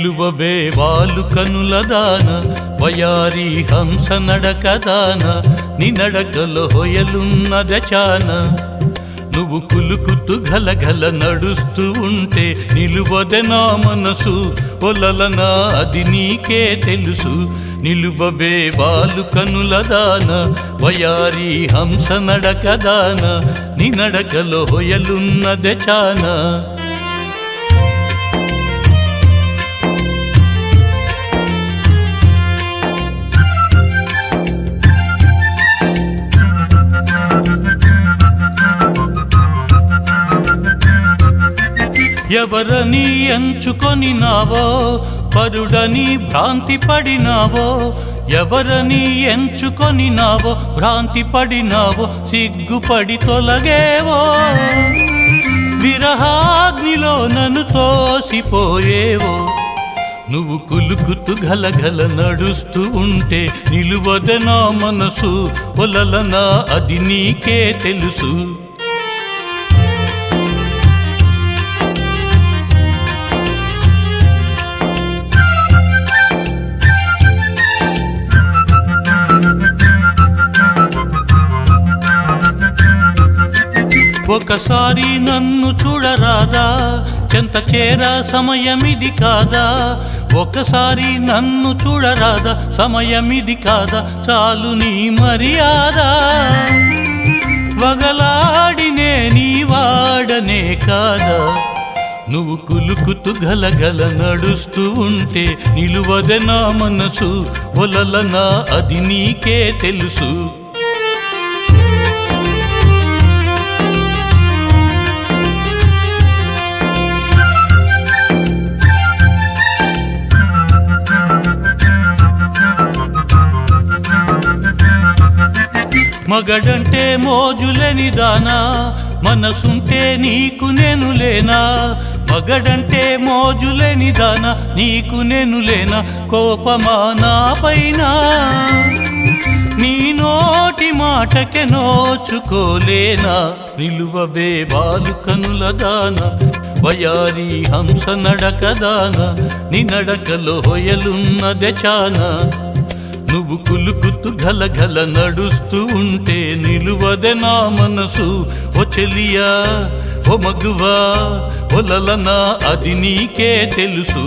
నిలువవే వాలు కనుల దాన వయారి హంస నడకదాన నీ నడకలో హొయలున్నద చాన నువ్వు కులుకుతూ గలగల నడుస్తూ ఉంటే నిలువదే నా మనసు ఒలలనా అది నీకే తెలుసు నిలువవే వాలు కనుల దాన వయారి హంస నడకదాన నీ నడకలో హొయలున్నద చాన ఎవరని ఎంచుకొని నావో పరుడని భ్రాంతి పడినావో ఎవరని ఎంచుకొని నావో భ్రాంతి పడినావో సిగ్గుపడి తొలగేవో విరహాగ్నిలో నన్ను తోసిపోయేవో నువ్వు కులుకుతూ గలగల నడుస్తూ ఉంటే నిలువదే నా మనసు ఒలలనా అది నీకే తెలుసు ఒకసారి నన్ను చూడరాదా చెంత చేరా సమయమిది కాదా ఒకసారి నన్ను చూడరాదా సమయమిది కాదా చాలు నీ మర్యాద వగలాడినే నీ వాడనే కాదా నువ్వు కులుకుతూ గలగల నడుస్తూ ఉంటే నిలువదే నా మనసు ఒలలనా అది నీకే తెలుసు మగడంటే మోజులేని దానా మనసుంటే నీకు నేను లేనా మగడంటే మోజులేని దానా నీకు నేను లేనా కోపమా నా పైన నీ నోటి మాటకే నోచుకోలేనా నిలువవే వాలు కనుల దాన వయారి హంస నడకదాన నీ నడకలో హొయలున్నదే చాన నువ్వు కులుకుతూ గలగల నడుస్తూ ఉంటే నిలువదే నా మనసు ఓ చెలియా ఓ మగువా ఒలలనా అది నీకే తెలుసు